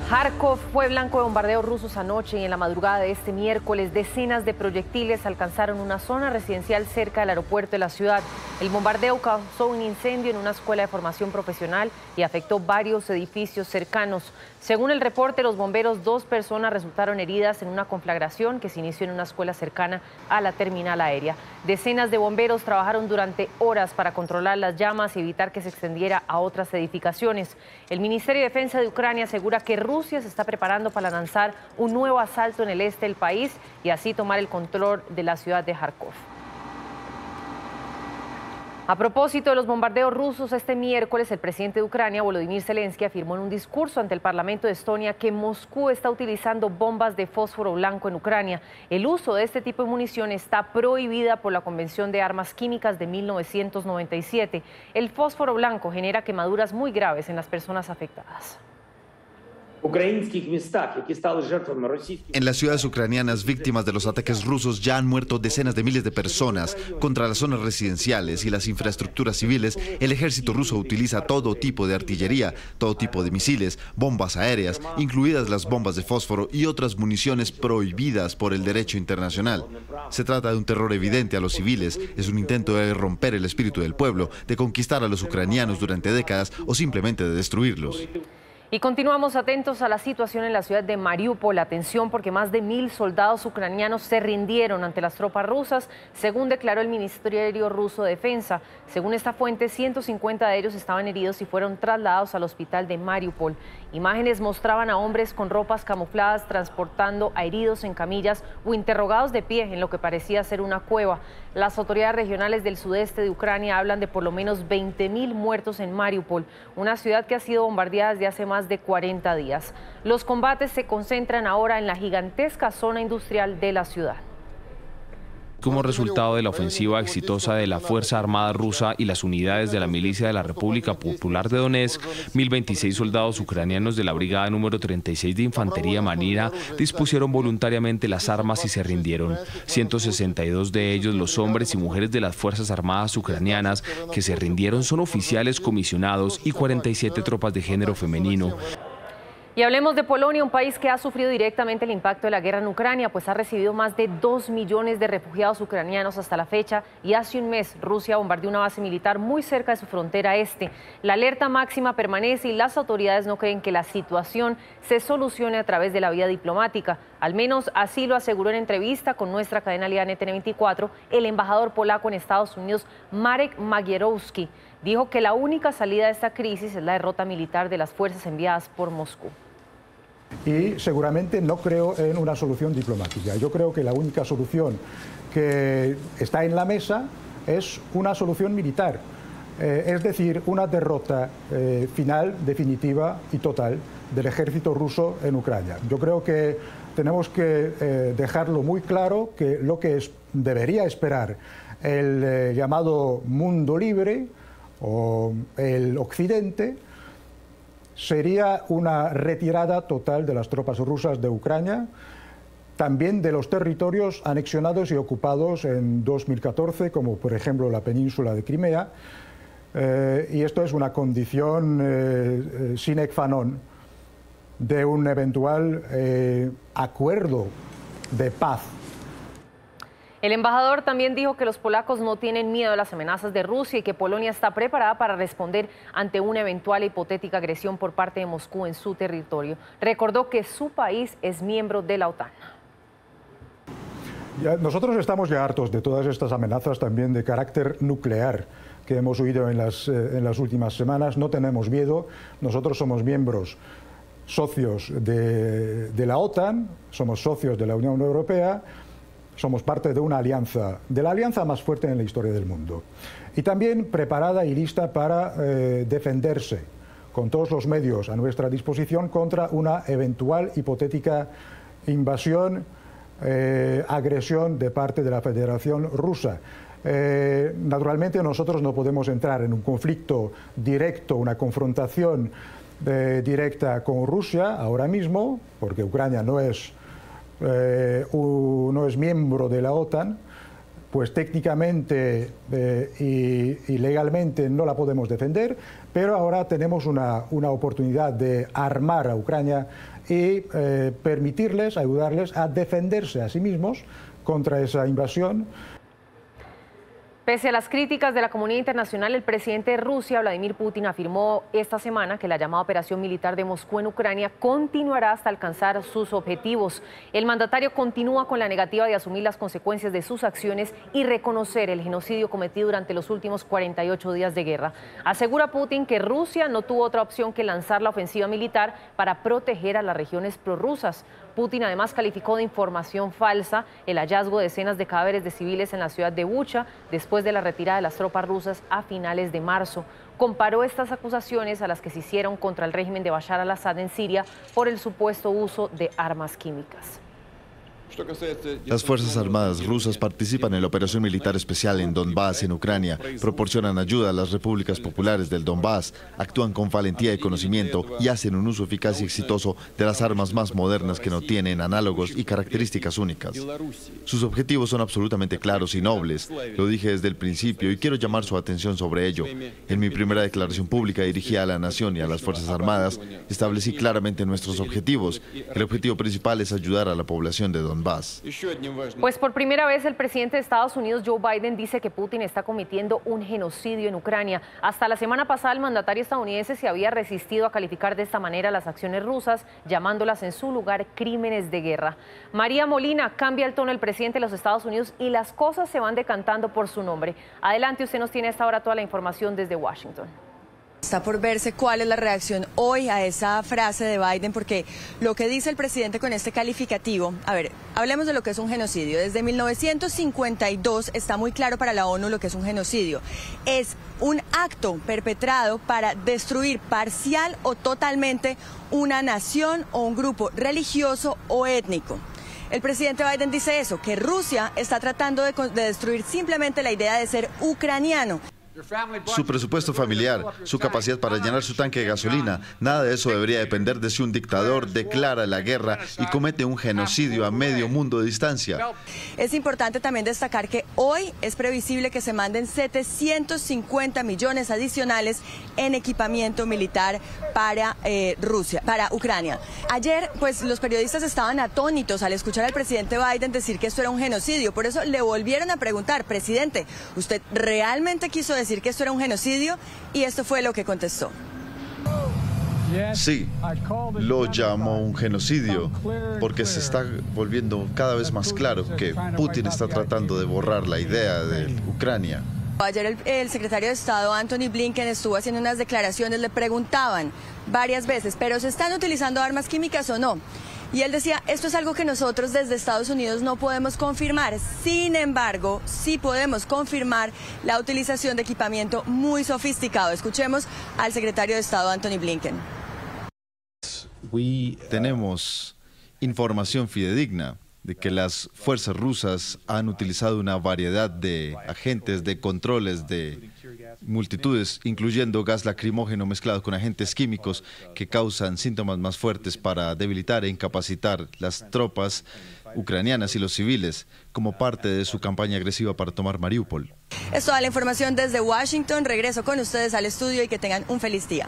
Kharkov fue blanco de bombardeos rusos anoche y en la madrugada de este miércoles decenas de proyectiles alcanzaron una zona residencial cerca del aeropuerto de la ciudad. El bombardeo causó un incendio en una escuela de formación profesional y afectó varios edificios cercanos. Según el reporte, los bomberos, 2 personas resultaron heridas en una conflagración que se inició en una escuela cercana a la terminal aérea. Decenas de bomberos trabajaron durante horas para controlar las llamas y evitar que se extendiera a otras edificaciones. El Ministerio de Defensa de Ucrania asegura que Rusia se está preparando para lanzar un nuevo asalto en el este del país y así tomar el control de la ciudad de Kharkov. A propósito de los bombardeos rusos, este miércoles el presidente de Ucrania, Volodymyr Zelensky, afirmó en un discurso ante el Parlamento de Estonia que Moscú está utilizando bombas de fósforo blanco en Ucrania. El uso de este tipo de munición está prohibida por la Convención de Armas Químicas de 1997. El fósforo blanco genera quemaduras muy graves en las personas afectadas. En las ciudades ucranianas víctimas de los ataques rusos ya han muerto decenas de miles de personas. Contra las zonas residenciales y las infraestructuras civiles, el ejército ruso utiliza todo tipo de artillería, todo tipo de misiles, bombas aéreas, incluidas las bombas de fósforo y otras municiones prohibidas por el derecho internacional. Se trata de un terror evidente a los civiles, es un intento de romper el espíritu del pueblo, de conquistar a los ucranianos durante décadas o simplemente de destruirlos. Y continuamos atentos a la situación en la ciudad de Mariupol. Atención, porque más de 1000 soldados ucranianos se rindieron ante las tropas rusas, según declaró el Ministerio Ruso de Defensa. Según esta fuente, 150 de ellos estaban heridos y fueron trasladados al hospital de Mariupol. Imágenes mostraban a hombres con ropas camufladas transportando a heridos en camillas o interrogados de pie en lo que parecía ser una cueva. Las autoridades regionales del sudeste de Ucrania hablan de por lo menos 20.000 muertos en Mariupol, una ciudad que ha sido bombardeada desde hace más de 40 días. Los combates se concentran ahora en la gigantesca zona industrial de la ciudad. Como resultado de la ofensiva exitosa de la Fuerza Armada rusa y las unidades de la milicia de la República Popular de Donetsk, 1026 soldados ucranianos de la Brigada número 36 de Infantería Marina dispusieron voluntariamente las armas y se rindieron. 162 de ellos, los hombres y mujeres de las Fuerzas Armadas ucranianas que se rindieron, son oficiales comisionados y 47 tropas de género femenino. Y hablemos de Polonia, un país que ha sufrido directamente el impacto de la guerra en Ucrania, pues ha recibido más de 2 millones de refugiados ucranianos hasta la fecha, y hace un mes Rusia bombardeó una base militar muy cerca de su frontera este. La alerta máxima permanece y las autoridades no creen que la situación se solucione a través de la vía diplomática. Al menos así lo aseguró en entrevista con nuestra cadena aliada NTN24 el embajador polaco en Estados Unidos, Marek Magierowski. Dijo que la única salida de esta crisis es la derrota militar de las fuerzas enviadas por Moscú. Y seguramente no creo en una solución diplomática. Yo creo que la única solución que está en la mesa es una solución militar, es decir, una derrota final, definitiva y total del ejército ruso en Ucrania. Yo creo que tenemos que dejarlo muy claro que lo que debería esperar el llamado mundo libre o el Occidente sería una retirada total de las tropas rusas de Ucrania, también de los territorios anexionados y ocupados en 2014, como por ejemplo la península de Crimea, y esto es una condición sine qua non de un eventual acuerdo de paz. El embajador también dijo que los polacos no tienen miedo a las amenazas de Rusia y que Polonia está preparada para responder ante una eventual hipotética agresión por parte de Moscú en su territorio. Recordó que su país es miembro de la OTAN. Nosotros estamos ya hartos de todas estas amenazas también de carácter nuclear que hemos oído en las últimas semanas. No tenemos miedo, nosotros somos miembros, socios de la OTAN, somos socios de la Unión Europea, somos parte de una alianza, de la alianza más fuerte en la historia del mundo. Y también preparada y lista para defenderse con todos los medios a nuestra disposición contra una eventual hipotética invasión, agresión de parte de la Federación Rusa. Naturalmente nosotros no podemos entrar en un conflicto directo, una confrontación directa con Rusia ahora mismo, porque Ucrania no es miembro de la OTAN, pues técnicamente y legalmente no la podemos defender, pero ahora tenemos una oportunidad de armar a Ucrania y permitirles, ayudarles a defenderse a sí mismos contra esa invasión. Pese a las críticas de la comunidad internacional, el presidente de Rusia, Vladimir Putin, afirmó esta semana que la llamada operación militar de Moscú en Ucrania continuará hasta alcanzar sus objetivos. El mandatario continúa con la negativa de asumir las consecuencias de sus acciones y reconocer el genocidio cometido durante los últimos 48 días de guerra. Asegura Putin que Rusia no tuvo otra opción que lanzar la ofensiva militar para proteger a las regiones prorrusas. Putin además calificó de información falsa el hallazgo de decenas de cadáveres de civiles en la ciudad de Bucha después de la retirada de las tropas rusas a finales de marzo. Comparó estas acusaciones a las que se hicieron contra el régimen de Bashar al-Assad en Siria por el supuesto uso de armas químicas. Las Fuerzas Armadas rusas participan en la operación militar especial en Donbass, en Ucrania, proporcionan ayuda a las repúblicas populares del Donbass, actúan con valentía y conocimiento y hacen un uso eficaz y exitoso de las armas más modernas que no tienen análogos y características únicas. Sus objetivos son absolutamente claros y nobles, lo dije desde el principio y quiero llamar su atención sobre ello. En mi primera declaración pública dirigida a la nación y a las Fuerzas Armadas, establecí claramente nuestros objetivos. El objetivo principal es ayudar a la población de Donbass. Pues por primera vez el presidente de Estados Unidos, Joe Biden, dice que Putin está cometiendo un genocidio en Ucrania. Hasta la semana pasada el mandatario estadounidense se había resistido a calificar de esta manera las acciones rusas, llamándolas en su lugar crímenes de guerra. María Molina, cambia el tono el presidente de los Estados Unidos y las cosas se van decantando por su nombre. Adelante, usted nos tiene a esta hora toda la información desde Washington. Está por verse cuál es la reacción hoy a esa frase de Biden, porque lo que dice el presidente con este calificativo, a ver, hablemos de lo que es un genocidio. Desde 1952 está muy claro para la ONU lo que es un genocidio. Es un acto perpetrado para destruir parcial o totalmente una nación o un grupo religioso o étnico. El presidente Biden dice eso, que Rusia está tratando de destruir simplemente la idea de ser ucraniano. Su presupuesto familiar, su capacidad para llenar su tanque de gasolina, nada de eso debería depender de si un dictador declara la guerra y comete un genocidio a medio mundo de distancia. Es importante también destacar que hoy es previsible que se manden 750 millones adicionales en equipamiento militar para Ucrania. Ayer, pues los periodistas estaban atónitos al escuchar al presidente Biden decir que esto era un genocidio. Por eso le volvieron a preguntar, presidente, ¿usted realmente quiso decir que esto era un genocidio? Y esto fue lo que contestó. Sí, lo llamó un genocidio porque se está volviendo cada vez más claro que Putin está tratando de borrar la idea de Ucrania. Ayer el secretario de Estado, Antony Blinken, estuvo haciendo unas declaraciones, le preguntaban varias veces, ¿pero se están utilizando armas químicas o no? Y él decía, esto es algo que nosotros desde Estados Unidos no podemos confirmar. Sin embargo, sí podemos confirmar la utilización de equipamiento muy sofisticado. Escuchemos al secretario de Estado, Antony Blinken. Tenemos información fidedigna de que las fuerzas rusas han utilizado una variedad de agentes, de controles, de multitudes, incluyendo gas lacrimógeno mezclado con agentes químicos que causan síntomas más fuertes para debilitar e incapacitar las tropas ucranianas y los civiles como parte de su campaña agresiva para tomar Mariupol. Es toda la información desde Washington. Regreso con ustedes al estudio y que tengan un feliz día.